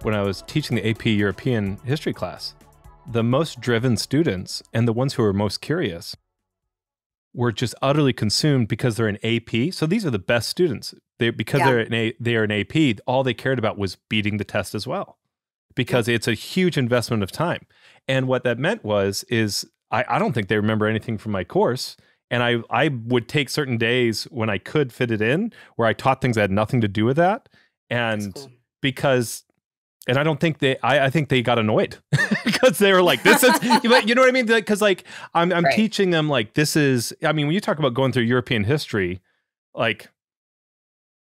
when I was teaching the AP European history class, the most driven students and the ones who were most curious were just utterly consumed because they're in AP. So these are the best students. Because they are in AP, all they cared about was beating the test as well, because it's a huge investment of time. And what that meant is I don't think they remember anything from my course. And I would take certain days when I could fit it in where I taught things that had nothing to do with that. And because, and I don't think I think they got annoyed because they were like, this is, you know what I mean? Because like, I'm teaching them like, this is, I mean, when you talk about going through European history, like,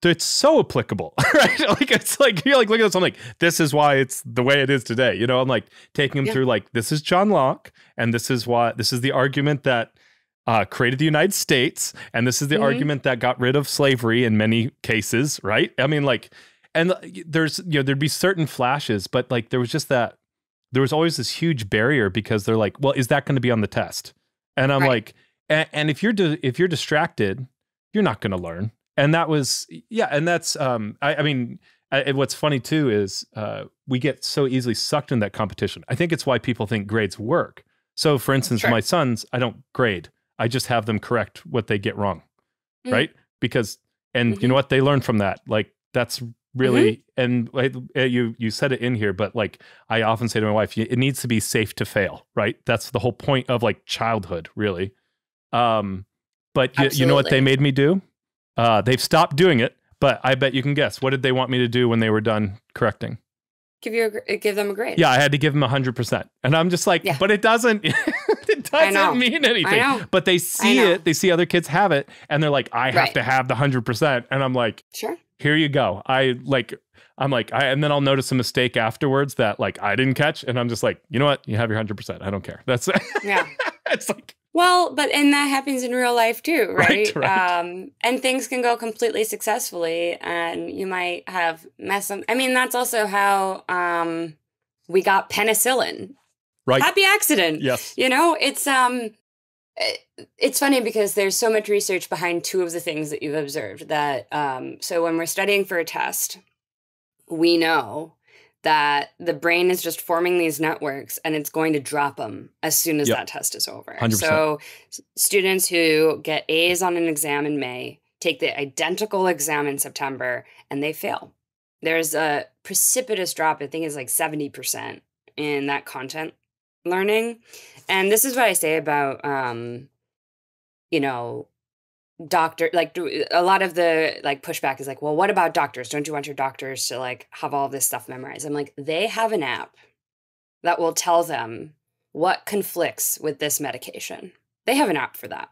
it's so applicable, right? Like, it's like, you're like, look at this. I'm like, this is why it's the way it is today. You know, I'm like taking them through like, this is John Locke. And this is the argument that created the United States. And this is the argument that got rid of slavery in many cases, right? I mean, like, and there's, you know, there'd be certain flashes, but like, there was always this huge barrier because they're like, well, is that going to be on the test? And I'm like, and if you're distracted, you're not going to learn. And that was, and that's, I mean, what's funny too is we get so easily sucked in that competition. I think it's why people think grades work. So for instance, my sons, I don't grade. I just have them correct what they get wrong, right? Because, and you know what, they learn from that. Like, that's really, and you said it in here, but like, I often say to my wife, it needs to be safe to fail, right? That's the whole point of like childhood, really. But you know what they made me do? They've stopped doing it, but I bet you can guess. What did they want me to do when they were done correcting? Give them a grade. Yeah, I had to give them 100%. And I'm just like, but it doesn't, it doesn't mean anything. But they see it, they see other kids have it, and they're like, I have to have the 100%. And I'm like, sure, here you go. And then I'll notice a mistake afterwards that like I didn't catch. And I'm just like, you know what? You have your 100%. I don't care. That's it's like, well, and that happens in real life too, right? And things can go completely successfully, and you might have messed up. I mean, that's also how we got penicillin. Right. Happy accident. Yes. You know, it's funny because there's so much research behind two of the things that you've observed. That so when we're studying for a test, we know that the brain is just forming these networks and it's going to drop them as soon as that test is over. 100%. So students who get A's on an exam in May take the identical exam in September and they fail. There's a precipitous drop, I think it's like 70% in that content learning. And this is what I say about, you know, doctor, like a lot of the like pushback is like, well, what about doctors? Don't you want your doctors to like have all this stuff memorized? I'm like, they have an app that will tell them what conflicts with this medication. They have an app for that.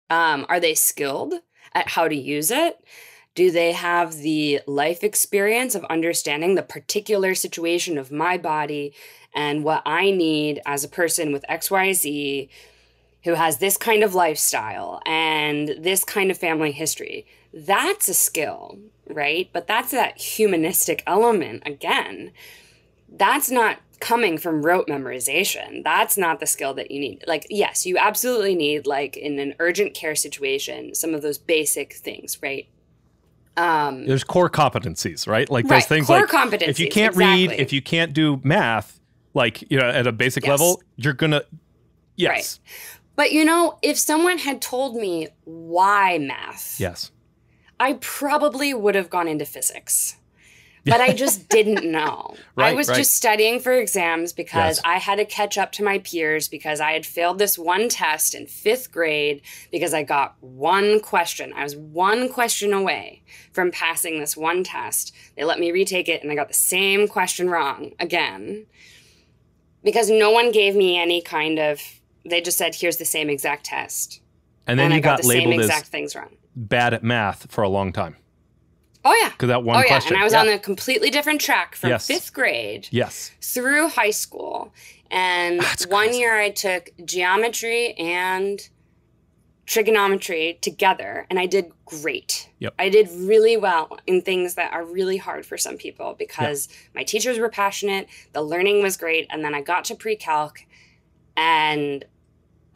Are they skilled at how to use it? Do they have the life experience of understanding the particular situation of my body and what I need as a person with XYZ who has this kind of lifestyle and this kind of family history? That's a skill, right? But that's that humanistic element again. That's not coming from rote memorization. That's not the skill that you need. Like, yes, you absolutely need, like in an urgent care situation, some of those basic things, right? There's core competencies, right? Like those things core like competencies, if you can't read, if you can't do math, like, you know, at a basic level, you're gonna, Right. But, you know, if someone had told me why math, I probably would have gone into physics. But I just didn't know. I was just studying for exams because I had to catch up to my peers because I had failed this one test in 5th grade because I got one question. I was one question away from passing this one test. They let me retake it and I got the same question wrong again because no one gave me any kind of, they just said, here's the same exact test. And then you got the labeled same exact as things wrong. Bad at math for a long time. Oh, yeah. Because that one question. And I was on a completely different track from 5th grade through high school. And one year I took geometry and trigonometry together, and I did great. I did really well in things that are really hard for some people because my teachers were passionate, the learning was great, and then I got to pre-calc, and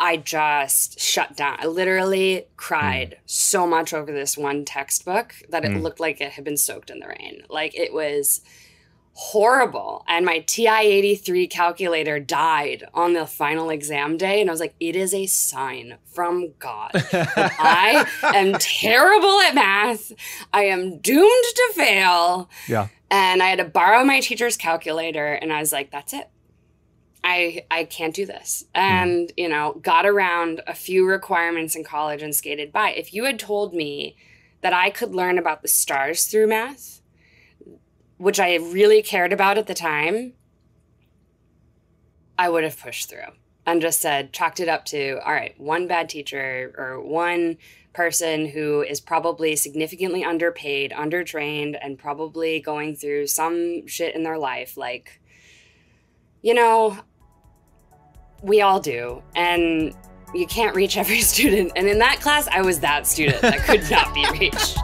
I just shut down. I literally cried so much over this one textbook that it looked like it had been soaked in the rain. Like, it was horrible. And my TI-83 calculator died on the final exam day. And I was like, it is a sign from God that I am terrible at math. I am doomed to fail. Yeah. And I had to borrow my teacher's calculator. And I was like, that's it. I can't do this. And, you know, got around a few requirements in college and skated by. If you had told me that I could learn about the stars through math, which I really cared about at the time, I would have pushed through and just said, chalked it up to, all right, one bad teacher or one person who is probably significantly underpaid, undertrained, and probably going through some shit in their life. Like, you know, we all do. And you can't reach every student. And in that class, I was that student that could not be reached.